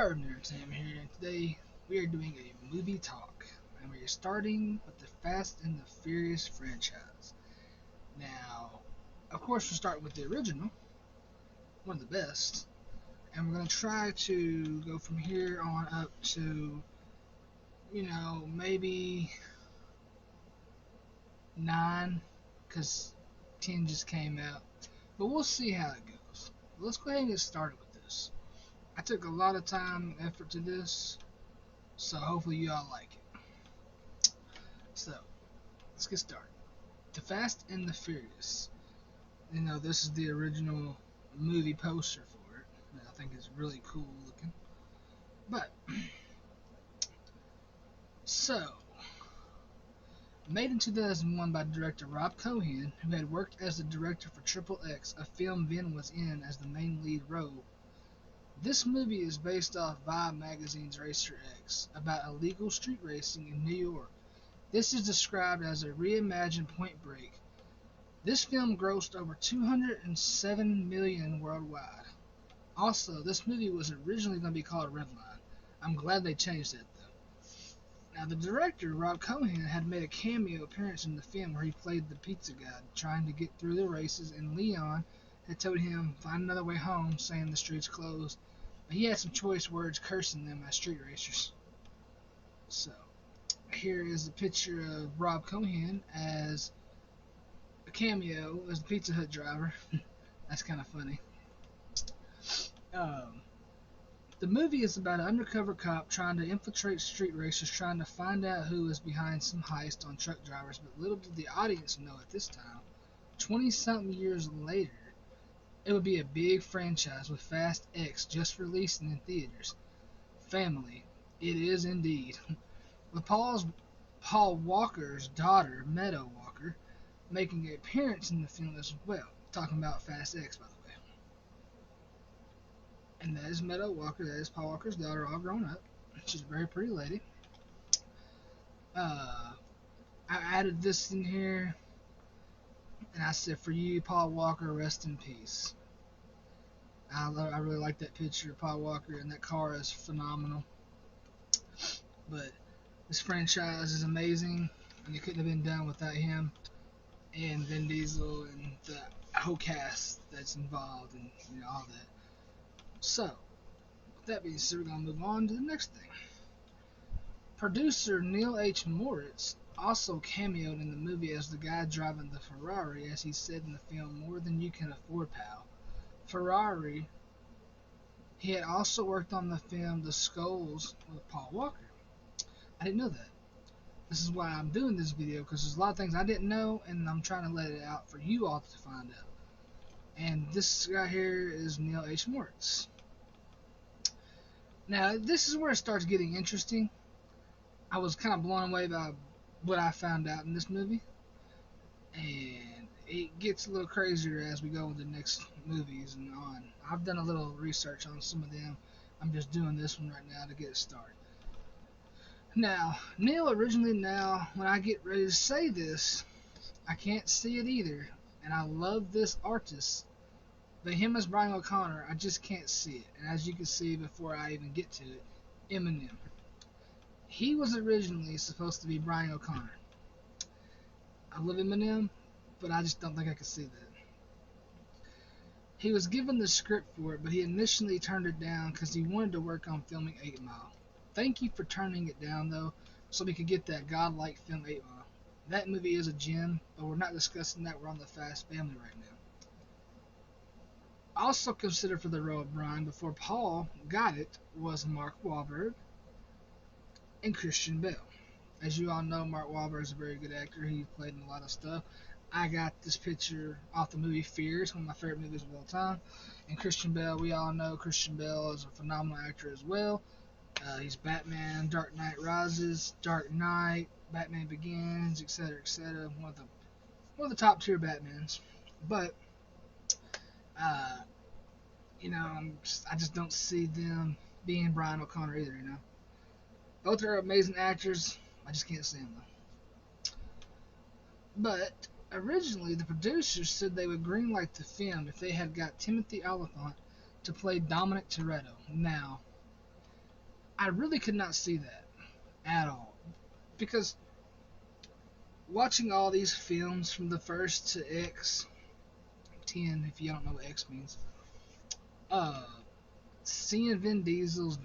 Hello, Nerd Sam here, and today we are doing a movie talk, and we are starting with the Fast and the Furious franchise. Now, of course, we're starting with the original, one of the best, and we're going to try to go from here on up to, maybe 9, because 10 just came out, but we'll see how it goes. Let's go ahead and get started with this. I took a lot of time and effort to this, so hopefully you all like it. So, let's get started. The Fast and the Furious. This is the original movie poster for it. I think it's really cool looking. But, so, made in 2001 by director Rob Cohen, who had worked as the director for Triple X, a film Vin was in as the main lead role. This movie is based off Vibe magazine's Racer X, about illegal street racing in New York. This is described as a reimagined Point Break. This film grossed over $207 million worldwide. Also, this movie was originally going to be called Redline. I'm glad they changed it though. Now, the director, Rob Cohen, had made a cameo appearance in the film where he played the pizza guy trying to get through the races, and Leon had told him find another way home, saying the street's closed. But he had some choice words cursing them as street racers. So, here is a picture of Rob Cohen as a cameo as the Pizza Hut driver. That's kind of funny. Um, the movie is about an undercover cop trying to infiltrate street racers, trying to find out who is behind some heist on truck drivers. But little did the audience know at this time, 20-something years later, it would be a big franchise with Fast X just releasing in theaters. Family, it is indeed. With Paul Walker's daughter, Meadow Walker, making an appearance in the film as well. Talking about Fast X, by the way. And that is Meadow Walker, that is Paul Walker's daughter, all grown up. She's a very pretty lady. I added this in here, and I said, for you, Paul Walker, rest in peace. I really like that picture of Paul Walker, and that car is phenomenal. But this franchise is amazing, and it couldn't have been done without him and Vin Diesel and the whole cast that's involved and all that. So, with that being said, we're going to move on to the next thing. Producer Neil H. Moritz also cameoed in the movie as the guy driving the Ferrari, as he said in the film, "More than you can afford, pal." Ferrari. He had also worked on the film The Skulls with Paul Walker. I didn't know that. This is why I'm doing this video, because there's a lot of things I didn't know, and I'm trying to let it out for you all to find out. And this guy here is Neil H. Moritz. Now, this is where it starts getting interesting. I was kind of blown away by what I found out in this movie. And it gets a little crazier as we go into the next movies and on. I've done a little research on some of them. I'm just doing this one right now to get it started. Now, Neil originally, when I get ready to say this, I can't see it either. And I love this artist. But him as Brian O'Connor, I just can't see it. And as you can see before I even get to it, Eminem. He was originally supposed to be Brian O'Connor. I love Eminem, but I just don't think I could see that. He was given the script for it, but he initially turned it down because he wanted to work on filming 8 Mile. Thank you for turning it down, though, so we could get that godlike film 8 Mile. That movie is a gem, but we're not discussing that. We're on the Fast Family right now. Also considered for the role of Brian before Paul got it was Mark Wahlberg and Christian Bale. As you all know, Mark Wahlberg is a very good actor. He's played in a lot of stuff. I got this picture off the movie Fears, one of my favorite movies of all time. And Christian Bale, we all know Christian Bale is a phenomenal actor as well. He's Batman, Dark Knight Rises, Dark Knight, Batman Begins, etc., etc. One of the top tier Batmans. But I just don't see them being Brian O'Connor either. Both are amazing actors. I just can't see them though. But originally, the producers said they would greenlight the film if they had got Timothy Olyphant to play Dominic Toretto. Now, I really could not see that at all because watching all these films from the first to X10, if you don't know what X means, uh, seeing Vin Diesel's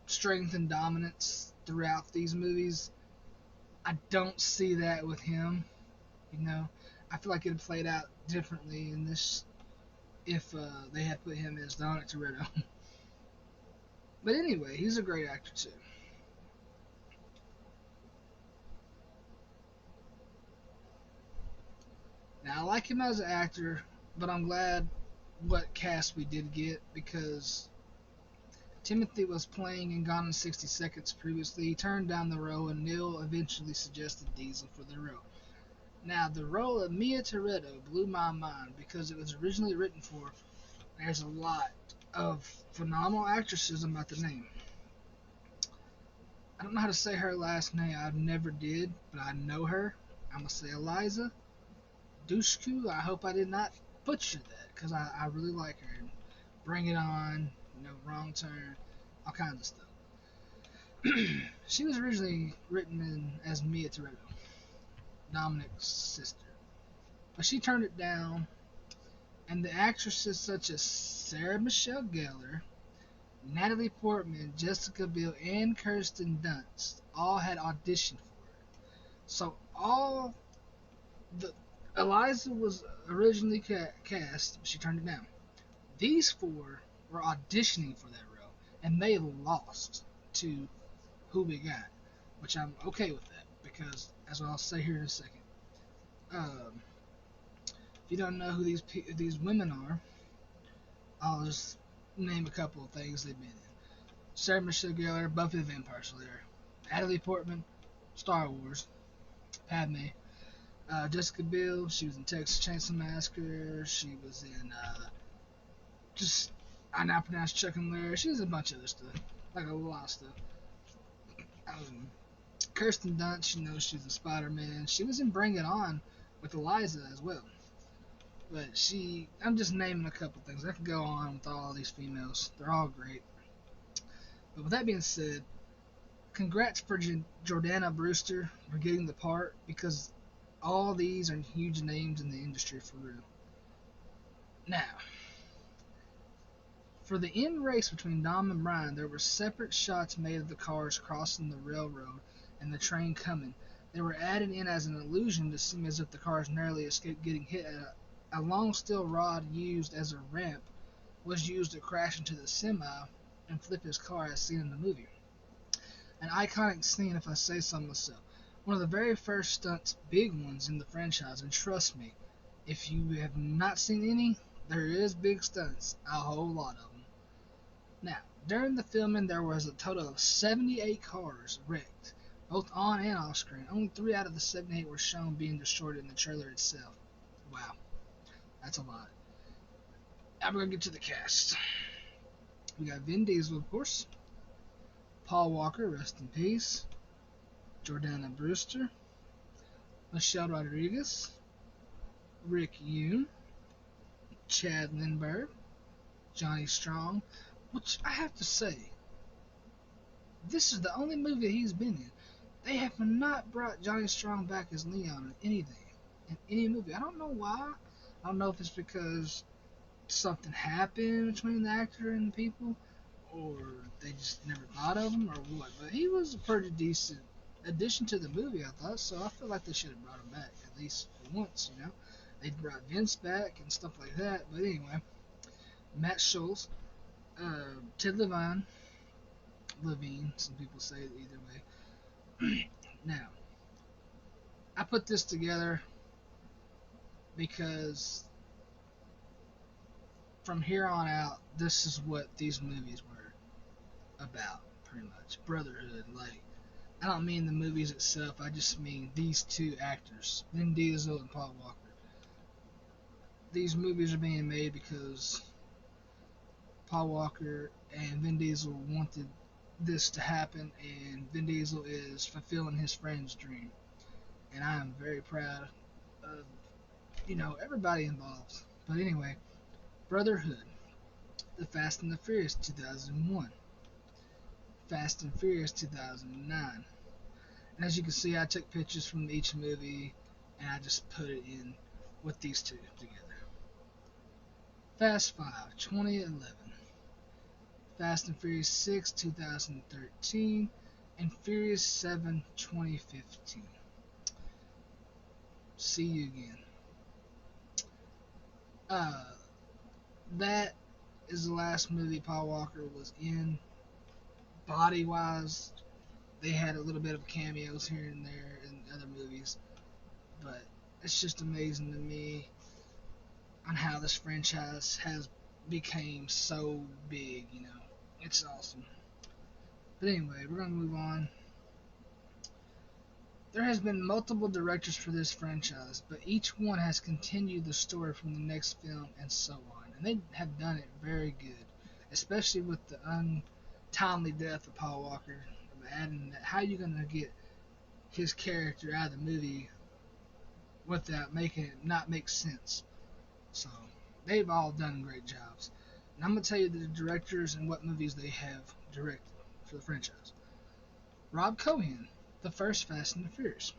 strength and dominance throughout these movies, I don't see that with him. You know, I feel like it played out differently in this if they had put him as Dominic Toretto. But anyway, he's a great actor too. Now I like him as an actor, but I'm glad what cast we did get because Timothy was playing in Gone in 60 Seconds previously. He turned down the role, and Neil eventually suggested Diesel for the role. Now, the role of Mia Toretto blew my mind because it was originally written for. There's a lot of phenomenal actresses about the name. I don't know how to say her last name. I never did, but I know her. I'm gonna say Eliza Dushku. I hope I did not butcher that because I really like her. Bring It On, Wrong Turn, all kinds of stuff. She was originally written in as Mia Toretto, Dominic's sister, but she turned it down. And the actresses such as Sarah Michelle Gellar, Natalie Portman, Jessica Biel, and Kirsten Dunst all had auditioned for it. So all the Eliza was originally cast, but she turned it down. These four were auditioning for that role, and they lost to who we got, which I'm okay with that because, as I'll say here in a second, um, if you don't know who these women are, I'll just name a couple of things they've been in. Sarah Michelle Gellar, Buffy the Vampire Slayer, Natalie Portman, Star Wars, Padme, Jessica Biel, she was in Texas Chainsaw Massacre, she was in just I now pronounce Chuck and Larry. She was a bunch of other stuff, like a lot of stuff. Um, Kirsten Dunst, she's in Spider-Man. She was in Bring It On with Eliza as well. But I'm just naming a couple things. I could go on with all these females. They're all great. But with that being said, congrats for Jordana Brewster for getting the part because all these are huge names in the industry for real. Now, for the end race between Dom and Brian, there were separate shots made of the cars crossing the railroad and the train coming. They were added in as an illusion to seem as if the cars narrowly escaped getting hit. A long steel rod used as a ramp was used to crash into the semi and flip his car as seen in the movie. An iconic scene, if I say so myself. One of the very first stunts, big ones in the franchise, and trust me, if you have not seen any, there is big stunts, a whole lot of them. Now, during the filming, there was a total of 78 cars wrecked, both on and off screen. Only 3 out of the 78 were shown being destroyed in the trailer itself. Wow, that's a lot. Now we're gonna get to the cast. We got Vin Diesel, of course, Paul Walker, rest in peace, Jordana Brewster, Michelle Rodriguez, Rick Yoon, Chad Lindbergh, Johnny Strong, which I have to say, this is the only movie he's been in. They have not brought Johnny Strong back as Leon in anything, in any movie. I don't know why. I don't know if it's because something happened between the actor and the people, or they just never thought of him, or what. But he was a pretty decent addition to the movie, I thought. So I feel like they should have brought him back at least for once. They brought Vince back and stuff like that. But anyway, Matt Schultz, Ted Levine, some people say it either way. Now, I put this together because from here on out, this is what these movies were about, pretty much. Brotherhood. Like, I don't mean the movies itself, I just mean these two actors, Vin Diesel and Paul Walker. These movies are being made because Paul Walker and Vin Diesel wanted this to happen, and Vin Diesel is fulfilling his friend's dream. And I am very proud of, everybody involved. But anyway, Brotherhood, The Fast and the Furious 2001, Fast and Furious 2009. And as you can see, I took pictures from each movie and I just put it in with these two together. Fast 5, 2011. Fast and Furious 6, 2013. And Furious 7, 2015. See you again. Uh, that is the last movie Paul Walker was in. Body wise, they had a little bit of cameos here and there in other movies, but it's just amazing to me on how this franchise has became so big. It's awesome. But anyway, we're gonna move on. There has been multiple directors for this franchise, but each one has continued the story from the next film and so on, and they have done it very good, especially with the untimely death of Paul Walker. Adding that, how are you gonna get his character out of the movie without making it not make sense? So they've all done great jobs. And I'm gonna tell you the directors and what movies they have directed for the franchise. Rob Cohen, the first Fast and the Furious.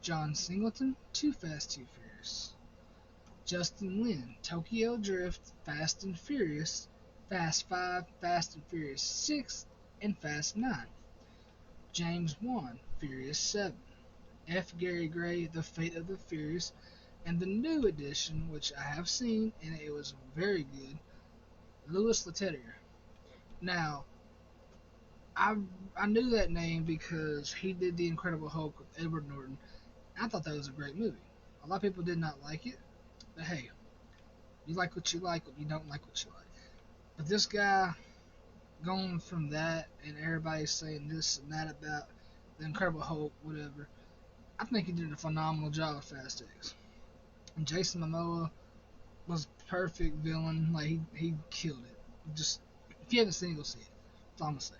John Singleton, Too Fast, Too Furious. Justin Lin, Tokyo Drift, Fast and Furious, Fast 5, Fast and Furious 6, and Fast 9. James Wan, Furious 7. F. Gary Gray, The Fate of the Furious, and the new edition, which I have seen, and it was very good, Louis Leterrier. Now, I I knew that name because he did The Incredible Hulk with Edward Norton. I thought that was a great movie. A lot of people did not like it, but hey, you like what you like, but you don't like what you like. But this guy, going from that, and everybody saying this and that about The Incredible Hulk, whatever, I think he did a phenomenal job with Fast X. And Jason Momoa was perfect villain. Like he killed it. Just if you haven't seen it, go see it. That's all I'm gonna say.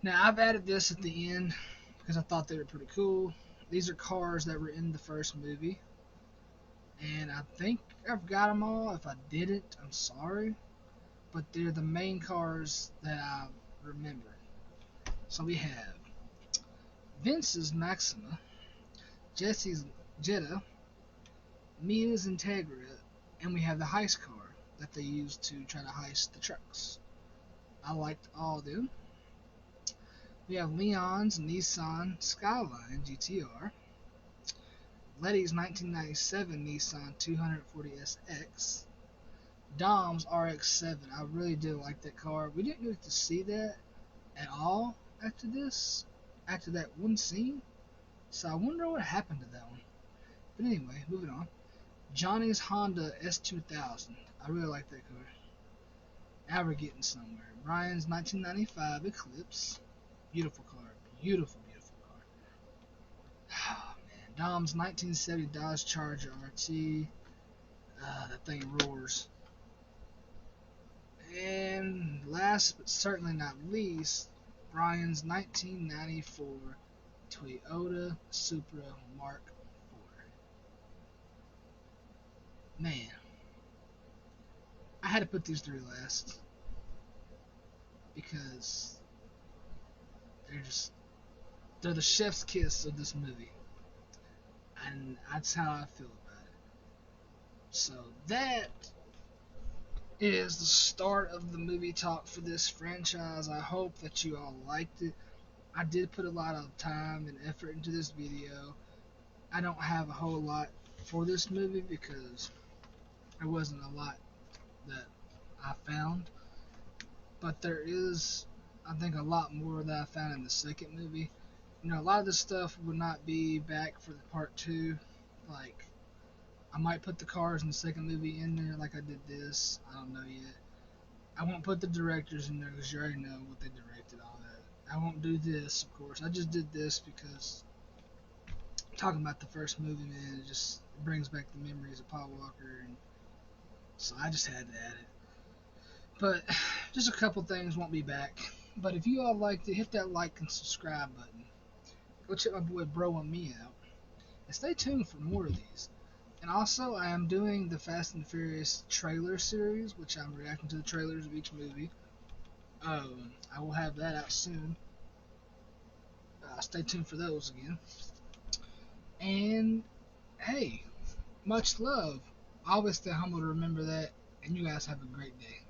Now I've added this at the end because I thought they were pretty cool. These are cars that were in the first movie, and I think I've got them all. If I didn't, I'm sorry, but they're the main cars that I remember. So we have Vince's Maxima, Jesse's Jetta, Mia's Integra, and we have the heist car that they used to try to heist the trucks. I liked all of them. We have Leon's Nissan Skyline GTR, Letty's 1997 Nissan 240SX, Dom's RX-7. I really did like that car. We didn't get to see that at all after that one scene. So I wonder what happened to that one. But anyway, moving on. Johnny's Honda S2000. I really like that car. Now we're getting somewhere. Ryan's 1995 Eclipse. Beautiful car. Beautiful, beautiful car. Oh, man. Dom's 1970 Dodge Charger RT. That thing roars. And last but certainly not least, Brian's 1994 Toyota Supra Mark IV. Man, I had to put these three last because they're the chef's kiss of this movie, and that's how I feel about it. So that is the start of the movie talk for this franchise. I hope that you all liked it. I did put a lot of time and effort into this video. I don't have a whole lot for this movie because there wasn't a lot that I found, but there is, I think, a lot more that I found in the second movie. A lot of this stuff would not be back for the part 2. Like, I might put the cars in the second movie in there like I did this. I don't know yet. I won't put the directors in there because you already know what they directed, all that. I won't do this, of course. I just did this because talking about the first movie, man, it just brings back the memories of Paul Walker, and so I just had to add it. But just a couple things won't be back. But if you all liked it, hit that like and subscribe button. Go check my boy Bro and me out. And stay tuned for more of these. And also, I am doing the Fast and Furious trailer series, which I'm reacting to the trailers of each movie. I will have that out soon. Stay tuned for those again. And hey, much love. Always stay humble to remember that. And you guys have a great day.